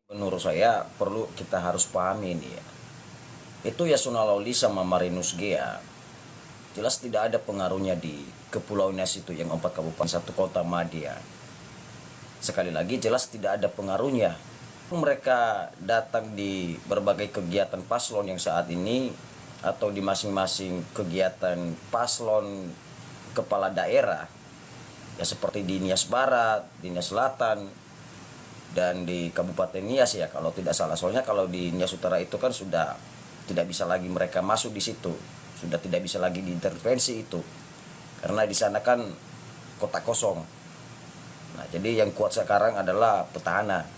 Menurut saya perlu kita harus pahami ini ya. Itu Yasona Lawli sama Marinus Gea jelas tidak ada pengaruhnya di Kepulauan Nias itu yang 4 kabupaten 1 kota Madia. Sekali lagi jelas tidak ada pengaruhnya. Mereka datang di berbagai kegiatan paslon yang saat ini atau di masing-masing kegiatan paslon kepala daerah ya seperti di Nias Barat, di Nias Selatan, dan di Kabupaten Nias ya kalau tidak salah. Soalnya kalau di Nias Utara itu kan sudah tidak bisa lagi mereka masuk di situ, sudah tidak bisa lagi diintervensi itu karena di sana kan kota kosong. Nah jadi yang kuat sekarang adalah petahana.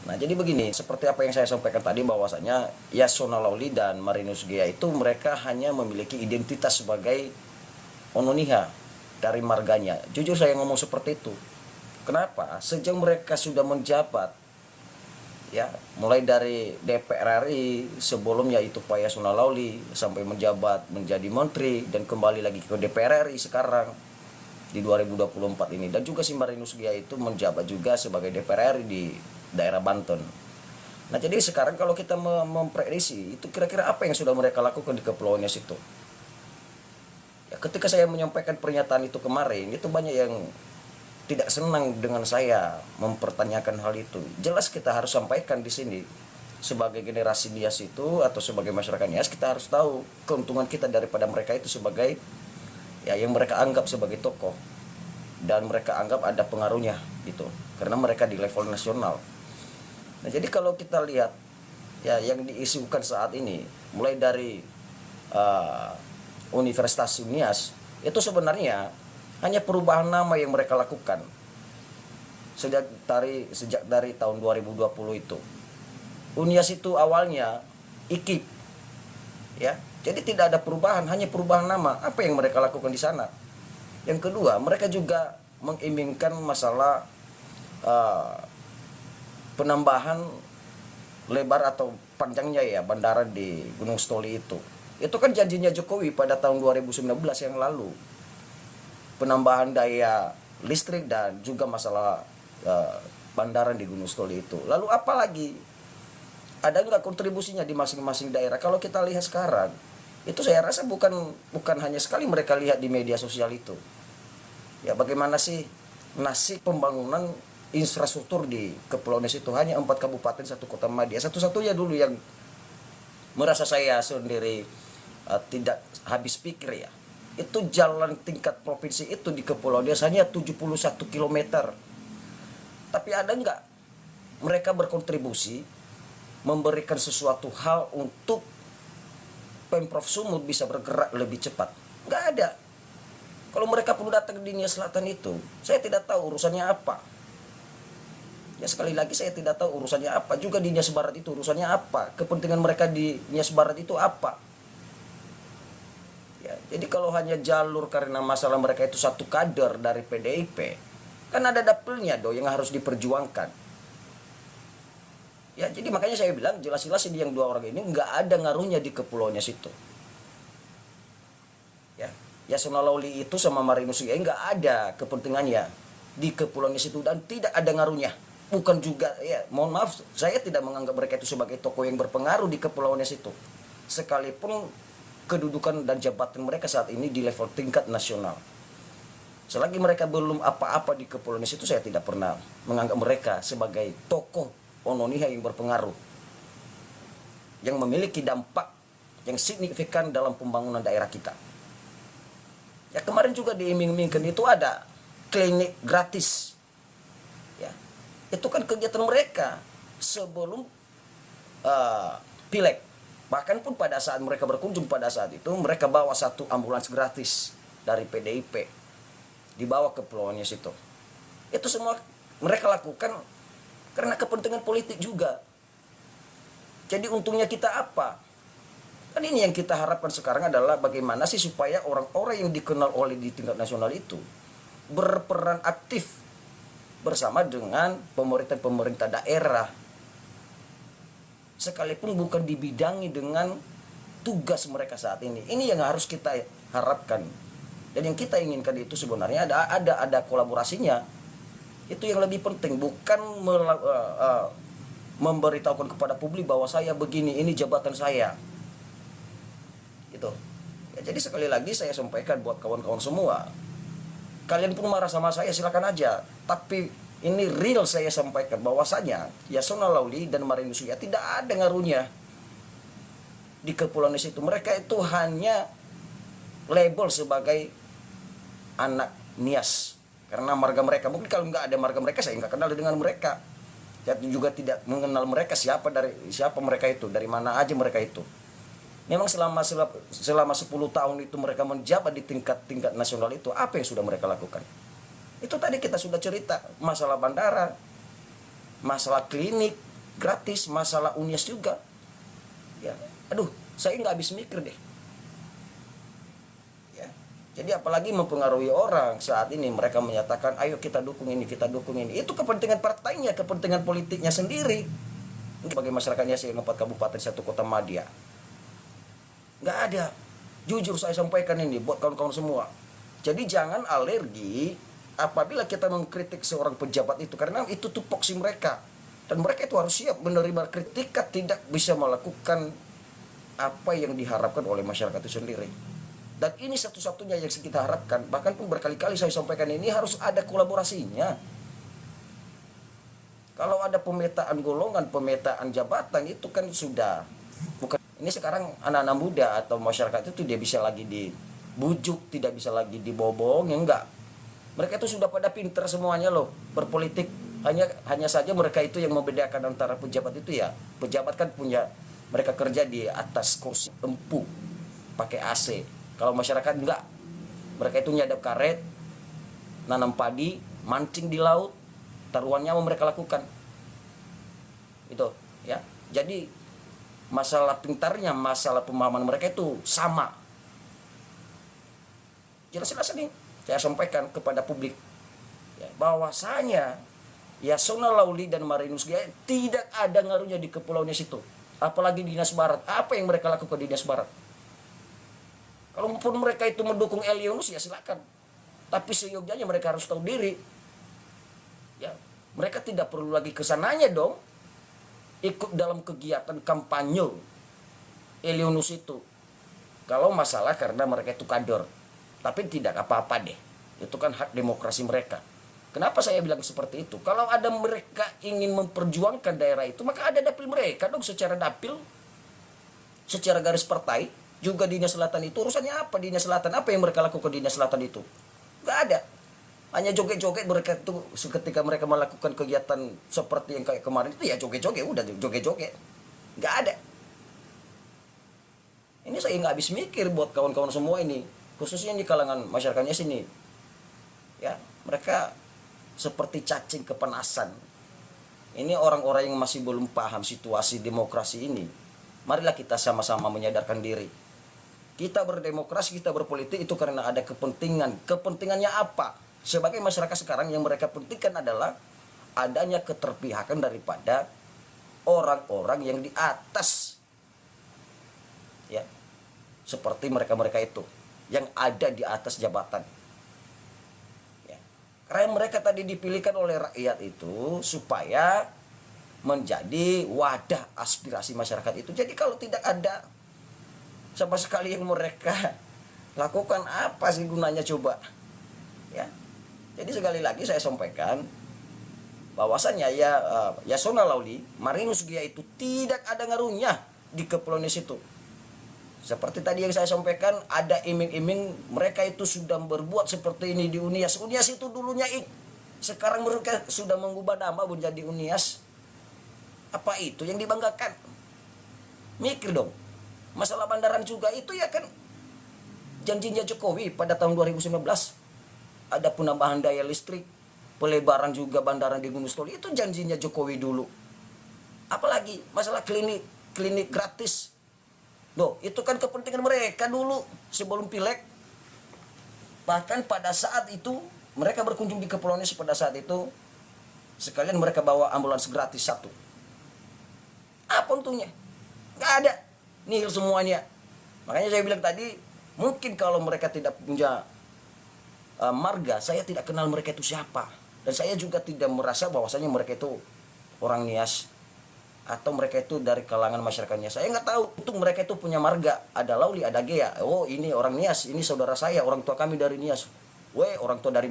Nah jadi begini, seperti apa yang saya sampaikan tadi bahwasanya Yasona Lawli dan Marinus Gea itu mereka hanya memiliki identitas sebagai Ononiha dari marganya. Jujur saya ngomong seperti itu. Kenapa? Sejak mereka sudah menjabat, ya mulai dari DPR RI sebelumnya itu Pak Yasona Lawli sampai menjabat menjadi menteri dan kembali lagi ke DPR RI sekarang di 2024 ini, dan juga si Marinus Gea itu menjabat juga sebagai DPR RI di daerah Banten. Nah jadi sekarang kalau kita memprediksi itu kira-kira apa yang sudah mereka lakukan di Kepulauan Nias itu ya, ketika saya menyampaikan pernyataan itu kemarin itu banyak yang tidak senang dengan saya mempertanyakan hal itu. Jelas kita harus sampaikan di sini sebagai generasi Nias itu atau sebagai masyarakat Nias kita harus tahu keuntungan kita daripada mereka itu sebagai ya yang mereka anggap sebagai tokoh dan mereka anggap ada pengaruhnya gitu karena mereka di level nasional. Nah jadi kalau kita lihat ya yang diisukan saat ini mulai dari uh, Universitas Nias itu sebenarnya hanya perubahan nama yang mereka lakukan sejak dari tahun 2020 itu. Unias itu awalnya IKIP ya. Jadi tidak ada perubahan, hanya perubahan nama. Apa yang mereka lakukan di sana? Yang kedua, mereka juga menginginkan masalah penambahan lebar atau panjangnya ya bandara di Gunung Stoli itu. Itu kan janjinya Jokowi pada tahun 2019 yang lalu. Penambahan daya listrik dan juga masalah bandara di Gunung Stoli itu. Lalu apa lagi? Ada nggak kontribusinya di masing-masing daerah? Kalau kita lihat sekarang, itu saya rasa bukan hanya sekali mereka lihat di media sosial itu. Ya bagaimana sih nasib pembangunan infrastruktur di Kepulauan Nias itu hanya 4 kabupaten 1 kota Madia. Satu-satunya dulu yang merasa saya sendiri tidak habis pikir ya, itu jalan tingkat provinsi itu di Kepulauan Nias hanya 71 km. Tapi ada nggak mereka berkontribusi memberikan sesuatu hal untuk Pemprov Sumut bisa bergerak lebih cepat? Nggak ada. Kalau mereka perlu datang di Nias Selatan itu, saya tidak tahu urusannya apa. Ya sekali lagi saya tidak tahu urusannya apa. Juga di Nias Barat itu urusannya apa. Kepentingan mereka di Nias Barat itu apa. Ya, jadi kalau hanya jalur karena masalah mereka itu satu kader dari PDIP, kan ada dapilnya yang harus diperjuangkan. Ya, jadi makanya saya bilang jelas-jelas ini yang dua orang ini nggak ada ngaruhnya di Kepulauan Nias itu. Ya, Yasona Lawli itu sama Marinus Gea nggak ada kepentingannya di Kepulauan Nias itu dan tidak ada ngaruhnya. Bukan juga ya, mohon maaf, saya tidak menganggap mereka itu sebagai tokoh yang berpengaruh di Kepulauan Nias itu. Sekalipun kedudukan dan jabatan mereka saat ini di level tingkat nasional. Selagi mereka belum apa-apa di Kepulauan Nias itu, saya tidak pernah menganggap mereka sebagai tokoh Ononiha yang berpengaruh, yang memiliki dampak yang signifikan dalam pembangunan daerah kita. Ya kemarin juga diiming-imingkan itu ada klinik gratis. Ya, itu kan kegiatan mereka sebelum pileg. Bahkan pun pada saat mereka berkunjung pada saat itu mereka bawa satu ambulans gratis dari PDIP dibawa ke Pulau Nias itu. Itu semua mereka lakukan karena kepentingan politik juga. Jadi untungnya kita apa? Kan ini yang kita harapkan sekarang adalah bagaimana sih supaya orang-orang yang dikenal oleh di tingkat nasional itu berperan aktif bersama dengan pemerintah daerah. Sekalipun bukan dibidangi dengan tugas mereka saat ini. Ini yang harus kita harapkan. Dan yang kita inginkan itu sebenarnya ada kolaborasinya. Itu yang lebih penting, bukan memberitahukan kepada publik bahwa saya begini, ini jabatan saya. Gitu. Ya, jadi sekali lagi saya sampaikan buat kawan-kawan semua, kalian pun marah sama saya silakan aja, tapi ini real saya sampaikan bahwasanya Yasona Lawli dan Marinus Gea tidak ada ngaruhnya di Kepulauan Nias itu. Mereka itu hanya label sebagai anak Nias karena marga mereka. Mungkin kalau nggak ada marga mereka saya nggak kenal dengan mereka. Saya juga tidak mengenal mereka siapa mereka itu, dari mana aja mereka itu. Memang selama 10 tahun itu mereka menjabat di tingkat nasional itu, apa yang sudah mereka lakukan? Itu tadi kita sudah cerita, masalah bandara, masalah klinik gratis, masalah UNIAS juga. Ya, aduh, saya nggak habis mikir deh. Ya, jadi apalagi mempengaruhi orang saat ini mereka menyatakan, ayo kita dukung ini, kita dukung ini. Itu kepentingan partainya, kepentingan politiknya sendiri. Bagi masyarakatnya yang 4 kabupaten 1 kota Madya. Nggak ada. Jujur saya sampaikan ini buat kawan-kawan semua. Jadi jangan alergi apabila kita mengkritik seorang pejabat itu, karena itu tupoksi mereka. Dan mereka itu harus siap menerima kritikan, tidak bisa melakukan apa yang diharapkan oleh masyarakat itu sendiri. Dan ini satu-satunya yang kita harapkan. Bahkan pun berkali-kali saya sampaikan ini harus ada kolaborasinya. Kalau ada pemetaan golongan, pemetaan jabatan itu kan sudah bukan. Ini sekarang anak-anak muda atau masyarakat itu dia bisa lagi dibujuk, tidak bisa lagi dibohong, ya enggak. Mereka itu sudah pada pinter semuanya loh berpolitik. Hanya saja mereka itu yang membedakan antara pejabat itu ya. Pejabat kan punya, mereka kerja di atas kursi empuk, pakai AC. Kalau masyarakat enggak. Mereka itu nyadap karet, nanam padi, mancing di laut, taruhannya mereka lakukan. Itu ya. Jadi masalah pintarnya, masalah pemahaman mereka itu sama. Jelas-jelas nih saya sampaikan kepada publik ya, bahwasanya Yasona Lawli dan Marinus Gea tidak ada ngaruhnya di Kepulauan Nias itu. Apalagi di Nias Barat. Apa yang mereka lakukan di Nias Barat? Kalaupun mereka itu mendukung Elionus ya silakan. Tapi seyogyanya mereka harus tahu diri. Ya, mereka tidak perlu lagi kesananya dong. Ikut dalam kegiatan kampanye Elionus itu. Kalau masalah karena mereka itu kader. Tapi tidak apa-apa deh. Itu kan hak demokrasi mereka. Kenapa saya bilang seperti itu? Kalau ada mereka ingin memperjuangkan daerah itu, maka ada dapil mereka dong secara dapil. Secara garis partai. Juga di Nias Selatan itu urusannya apa di Nias Selatan? Apa yang mereka lakukan di Nias Selatan itu? Gak ada. Hanya joget-joget mereka itu ketika mereka melakukan kegiatan seperti yang kayak kemarin itu ya joget-joget, udah joget-joget. Nggak ada. Ini saya nggak habis mikir buat kawan-kawan semua ini, khususnya di kalangan masyarakatnya sini. Ya, mereka seperti cacing kepanasan. Ini orang-orang yang masih belum paham situasi demokrasi ini. Marilah kita sama-sama menyadarkan diri. Kita berdemokrasi, kita berpolitik itu karena ada kepentingan. Kepentingannya apa? Sebagai masyarakat sekarang yang mereka pentingkan adalah adanya keterpihakan daripada orang-orang yang di atas. Ya. Seperti mereka-mereka itu yang ada di atas jabatan. Ya. Karena mereka tadi dipilihkan oleh rakyat itu supaya menjadi wadah aspirasi masyarakat itu. Jadi kalau tidak ada sama sekali yang mereka lakukan, apa sih gunanya coba? Ya. Jadi sekali lagi saya sampaikan bahwasannya Yasona Lawli, Marinus Gea itu tidak ada ngaruhnya di Kepulauan Nias itu. Seperti tadi yang saya sampaikan, ada iming-iming mereka itu sudah berbuat seperti ini di UNIAS. UNIAS itu dulunya sekarang mereka sudah mengubah nama menjadi UNIAS. Apa itu yang dibanggakan? Mikir dong. Masalah bandaran juga itu ya kan janjinya Jokowi pada tahun 2019. Ada penambahan daya listrik, pelebaran juga bandara di Gunung Stoli, itu janjinya Jokowi dulu. Apalagi masalah klinik gratis. Loh, itu kan kepentingan mereka dulu sebelum Pileg. Bahkan pada saat itu mereka berkunjung di Kepulauan Nias pada saat itu sekalian mereka bawa ambulans gratis 1. Apa untungnya? Nggak ada. Nihil semuanya. Makanya saya bilang tadi, mungkin kalau mereka tidak punya marga, saya tidak kenal mereka itu siapa. Dan saya juga tidak merasa bahwasanya mereka itu orang Nias. atau mereka itu dari kalangan masyarakatnya. Saya nggak tahu. Itu mereka itu punya marga, ada Lauli, ada Gea. Oh, ini orang Nias, ini saudara saya, orang tua kami dari Nias. Weh, orang tua dari